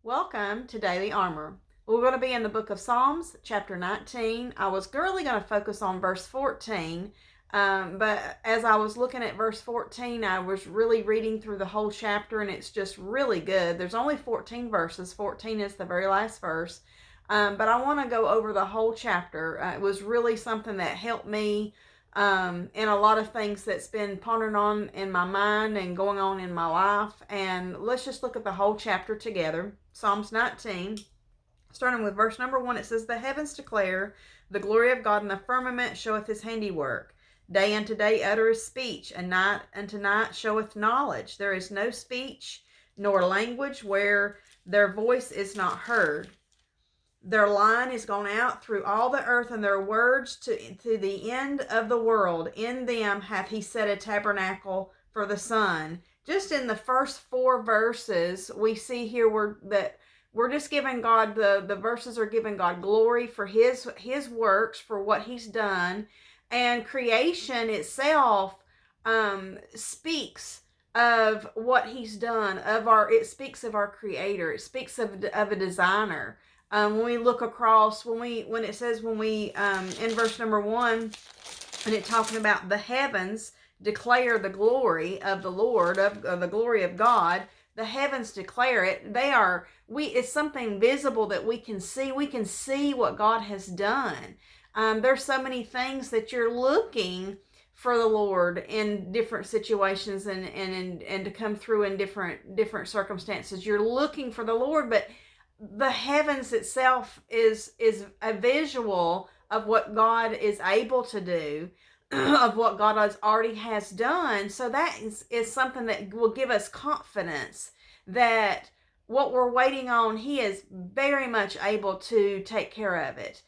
Welcome to Daily Armour. We're going to be in the book of Psalms, chapter 19. I was really going to focus on verse 14, but as I was looking at verse 14, I was really reading through the whole chapter, and it's just really good. There's only 14 verses. 14 is the very last verse, but I want to go over the whole chapter. It was really something that helped me in a lot of things that's been pondering on in my mind and going on in my life. And let's just look at the whole chapter together. Psalms 19, starting with verse number 1, it says, "The heavens declare the glory of God, and the firmament showeth his handiwork. Day unto day uttereth speech, and night unto night showeth knowledge. There is no speech nor language where their voice is not heard. Their line is gone out through all the earth, and their words to the end of the world. In them hath he set a tabernacle for the sun." Just in the first 4 verses, we see here that we're just giving God, the verses are giving God glory for his works, for what he's done. And creation itself speaks of what he's done. It speaks of our creator. It speaks of a designer. When we look across, when it says in verse number 1, and it talking about the heavens declare the glory of the Lord, of the glory of God. The heavens declare it. It's something visible that we can see. We can see what God has done. There's so many things that you're looking for the Lord in different situations and to come through in different circumstances. You're looking for the Lord, but the heavens itself is a visual of what God is able to do, of what God already has done. So that is something that will give us confidence that what we're waiting on, he is very much able to take care of it.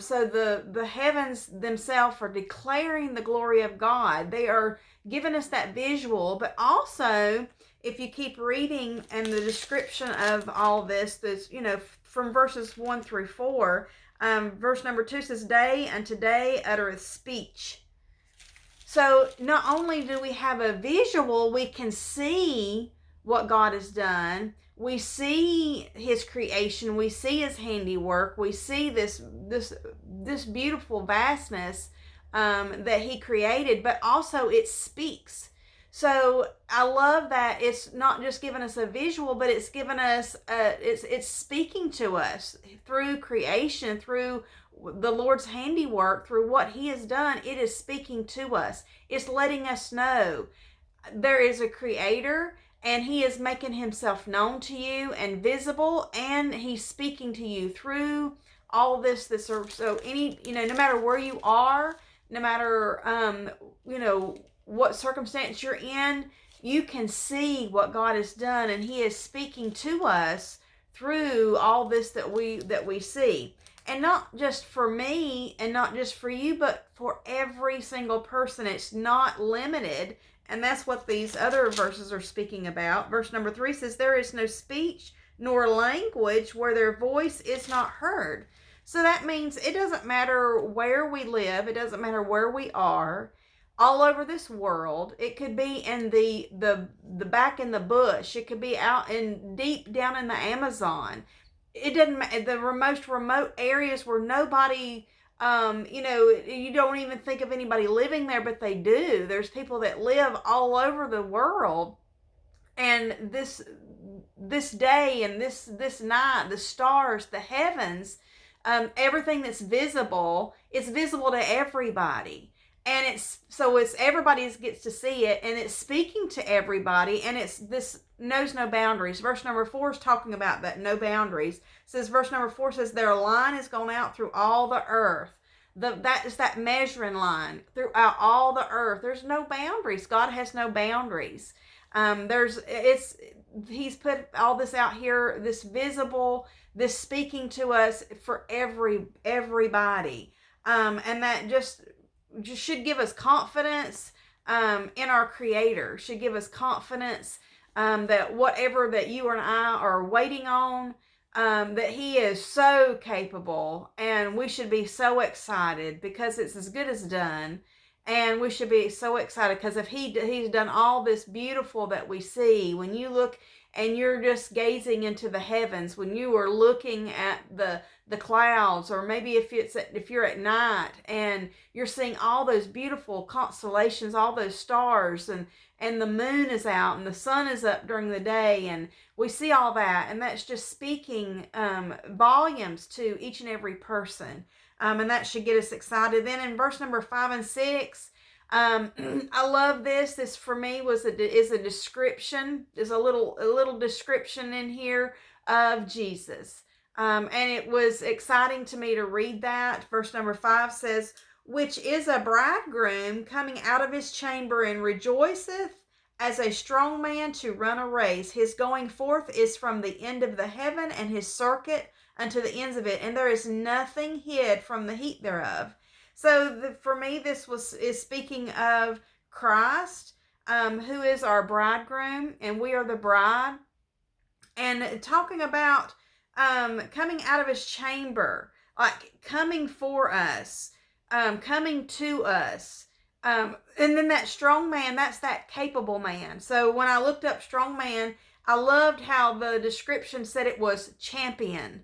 So the heavens themselves are declaring the glory of God. They are giving us that visual, but also, if you keep reading and the description of all this, from verses 1 through 4, verse number 2 says, "Day unto day uttereth speech." So not only do we have a visual, we can see what God has done. We see his creation. We see his handiwork. We see this beautiful vastness that he created, but also it speaks. So I love that it's not just giving us a visual, but it's giving us it's speaking to us through creation, through the Lord's handiwork, through what he has done. It is speaking to us. It's letting us know there is a creator, and he is making himself known to you and visible, and he's speaking to you through all this. So no matter where you are, no matter what circumstance you're in, you can see what God has done, and he is speaking to us through all this that we see. And not just for me and not just for you, but for every single person. It's not limited. And that's what these other verses are speaking about. Verse number 3 says, "There is no speech nor language where their voice is not heard." So that means it doesn't matter where we live. It doesn't matter where we are. All over this world. It could be in the back in the bush. It could be out in deep down in the Amazon. It doesn't matter. The most remote areas where nobody, you don't even think of anybody living there, but they do. There's people that live all over the world. And this day and this night, the stars, the heavens, everything that's visible, it's visible to everybody. And it's everybody gets to see it, and it's speaking to everybody, and this knows no boundaries. Verse number 4 is talking about that, no boundaries. It says, verse number 4 says, "Their line is gone out through all the earth." That is that measuring line throughout all the earth. There's no boundaries. God has no boundaries. He's put all this out here, this visible, this speaking to us for everybody. And that just should give us confidence in our creator. Should give us confidence that whatever that you and I are waiting on, that he is so capable, and we should be so excited because it's as good as done. And we should be so excited because if he's done all this beautiful that we see, when you look and you're just gazing into the heavens, when you are looking at the clouds, or maybe if you're at night and you're seeing all those beautiful constellations, all those stars, and the moon is out and the sun is up during the day, and we see all that, and that's just speaking volumes to each and every person, and that should get us excited. Then in verse number 5 and 6, I love this. This for me is a description. There's a little description in here of Jesus. And it was exciting to me to read that. Verse number 5 says, which is a bridegroom coming out of his chamber, and rejoiceth as a strong man to run a race. His going forth is from the end of the heaven, and his circuit unto the ends of it, and there is nothing hid from the heat thereof. So for me, this is speaking of Christ, who is our bridegroom, and we are the bride, and talking about coming out of his chamber, like coming for us, coming to us. And then that strong man, that's that capable man. So when I looked up strong man, I loved how the description said it was champion.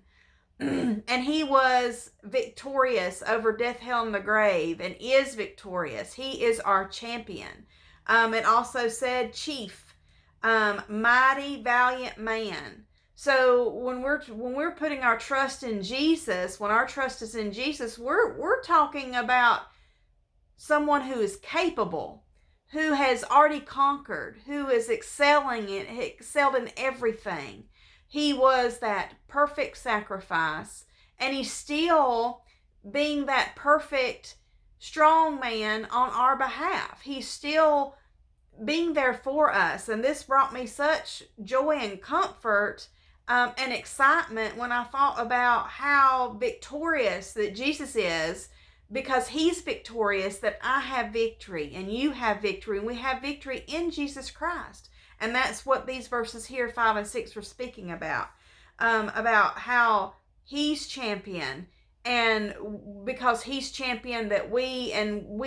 And he was victorious over death, hell, and the grave, and is victorious. He is our champion. It also said chief, mighty, valiant man. So when we're putting our trust in Jesus, when our trust is in Jesus, we're talking about someone who is capable, who has already conquered, who is excelled in everything. He was that perfect sacrifice, and he's still being that perfect strong man on our behalf. He's still being there for us, and this brought me such joy and comfort and excitement when I thought about how victorious that Jesus is, because he's victorious, that I have victory and you have victory, and we have victory in Jesus Christ. And that's what these verses here, 5 and 6, were speaking about how he's champion, and because he's champion that we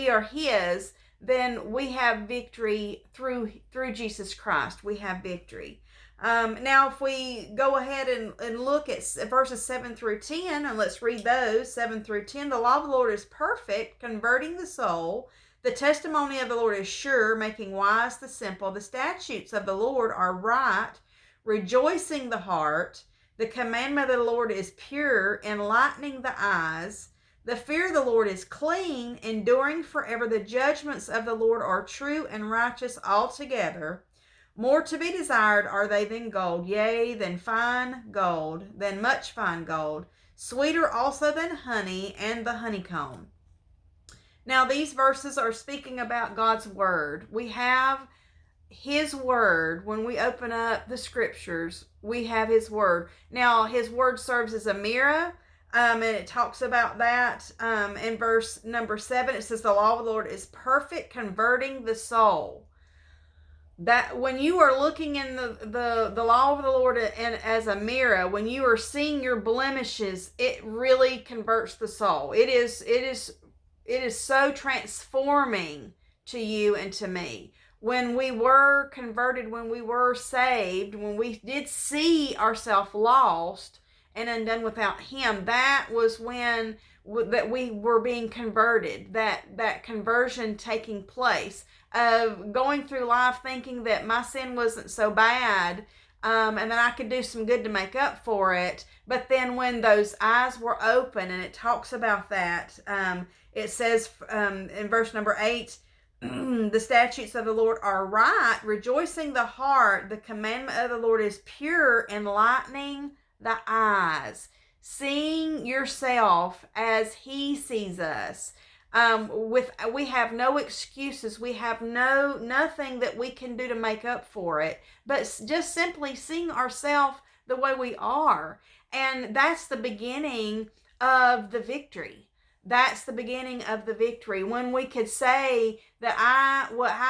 are his, then we have victory through Jesus Christ. We have victory. Now, if we go ahead and look at verses 7 through 10, and let's read those, 7 through 10. The law of the Lord is perfect, converting the soul. The testimony of the Lord is sure, making wise the simple. The statutes of the Lord are right, rejoicing the heart. The commandment of the Lord is pure, enlightening the eyes. The fear of the Lord is clean, enduring forever. The judgments of the Lord are true and righteous altogether. More to be desired are they than gold, yea, than fine gold, than much fine gold. Sweeter also than honey and the honeycomb. Now, these verses are speaking about God's word. We have his word. When we open up the scriptures, we have his word. Now, his word serves as a mirror, and it talks about that in verse number 7. It says, the law of the Lord is perfect, converting the soul. That when you are looking in the law of the Lord and as a mirror, when you are seeing your blemishes, it really converts the soul. It is so transforming to you and to me. When we were converted, when we were saved, when we did see ourselves lost and undone without him, that was when that we were being converted, that conversion taking place, of going through life thinking that my sin wasn't so bad, and that I could do some good to make up for it. But then when those eyes were open, and it talks about that, it says in verse number 8, the statutes of the Lord are right, rejoicing the heart. The commandment of the Lord is pure, enlightening the eyes. Seeing yourself as he sees us. We have no excuses. We have nothing that we can do to make up for it, but just simply seeing ourselves the way we are. And that's the beginning of the victory. That's the beginning of the victory, when we could say that I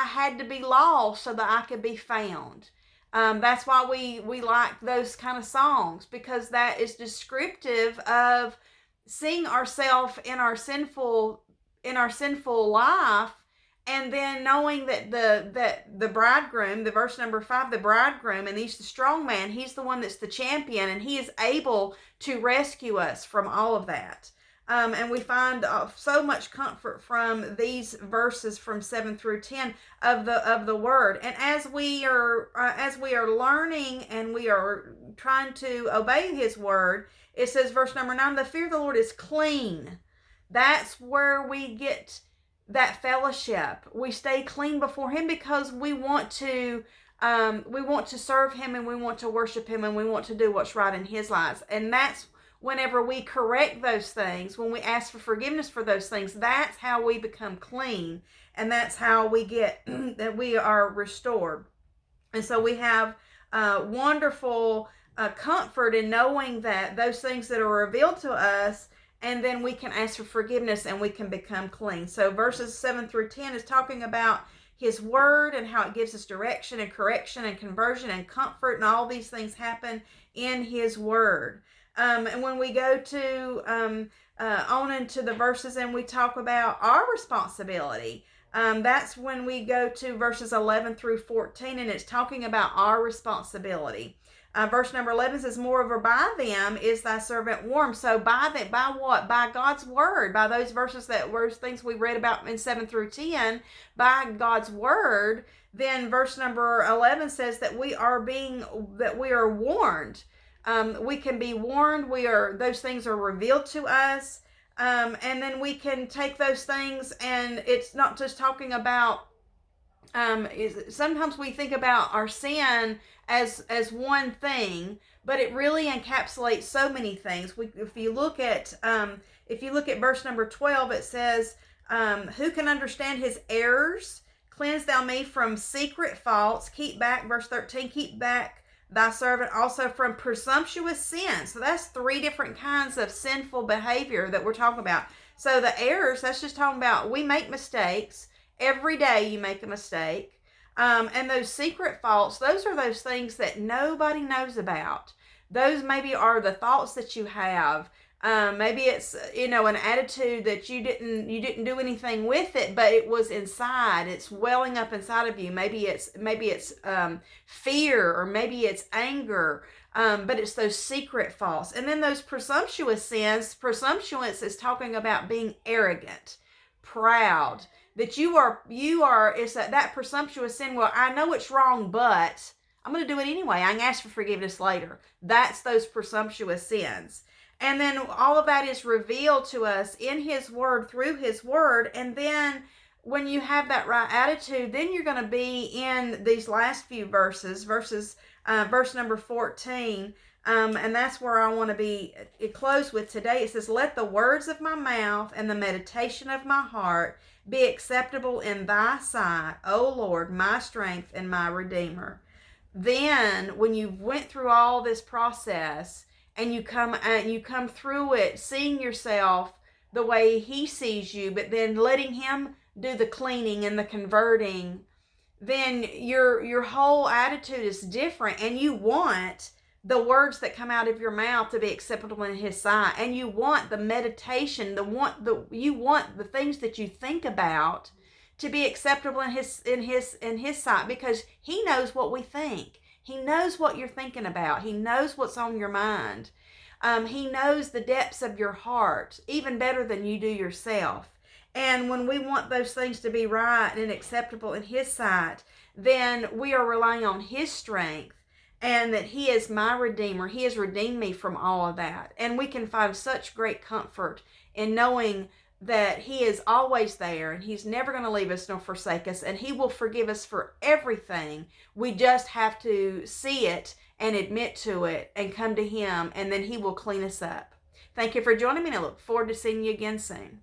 had to be lost so that I could be found. That's why we like those kind of songs, because that is descriptive of seeing ourselves in our sinful life, And then knowing that the bridegroom, the verse number 5, the bridegroom, and he's the strong man, he's the one that's the champion, and he is able to rescue us from all of that. And we find so much comfort from these verses from 7 through 10 of the word. And as we are learning and we are trying to obey his word, it says, verse number 9, the fear of the Lord is clean. That's where we get that fellowship. We stay clean before him because we want to serve him, and we want to worship him, and we want to do what's right in his lives. And that's whenever we correct those things, when we ask for forgiveness for those things, that's how we become clean, and that's how we get that we are restored. And so we have wonderful comfort in knowing that those things that are revealed to us, and then we can ask for forgiveness and we can become clean. So verses 7 through 10 is talking about his word and how it gives us direction and correction and conversion and comfort, and all these things happen in his word. And when we go to on into the verses and we talk about our responsibility, that's when we go to verses 11 through 14, and it's talking about our responsibility. Verse number 11 says, moreover, by them is thy servant warned. So by what? By God's word, by those verses those things we read about in 7 through 10, by God's word. Then verse number 11 says that we are warned. We can be warned. Those things are revealed to us. And then we can take those things, and it's not just talking about, sometimes we think about our sin as one thing, but it really encapsulates so many things. If you look at verse number 12, it says, who can understand his errors? Cleanse thou me from secret faults. Keep back, verse 13, keep back thy servant also from presumptuous sin. So that's 3 different kinds of sinful behavior that we're talking about. So the errors, that's just talking about we make mistakes. Every day you make a mistake. And those secret faults, those are those things that nobody knows about. Those maybe are the thoughts that you have. Maybe it's, an attitude that you didn't do anything with it, but it was inside. It's welling up inside of you. Maybe it's fear, or maybe it's anger. But it's those secret faults. And then those presumptuous sins. Presumptuous is talking about being arrogant, proud. That you are, it's that presumptuous sin. Well, I know it's wrong, but I'm going to do it anyway. I can ask for forgiveness later. That's those presumptuous sins. And then all of that is revealed to us in his word, through his word. And then when you have that right attitude, then you're going to be in these last few verse number 14. And that's where I want to be close with today. It says, let the words of my mouth and the meditation of my heart be acceptable in thy sight, O Lord, my strength and my redeemer. Then when you've went through all this process, and you come through it seeing yourself the way he sees you, but then letting him do the cleaning and the converting, then your whole attitude is different, and you want the words that come out of your mouth to be acceptable in his sight, and you want the meditation, you want the things that you think about to be acceptable in his sight, because he knows what we think. He knows what you're thinking about. He knows what's on your mind. He knows the depths of your heart, even better than you do yourself. And when we want those things to be right and acceptable in his sight, then we are relying on his strength, and that he is my redeemer. He has redeemed me from all of that. And we can find such great comfort in knowing that he is always there, and he's never going to leave us nor forsake us, and he will forgive us for everything. We just have to see it and admit to it and come to him, and then he will clean us up. Thank you for joining me, and I look forward to seeing you again soon.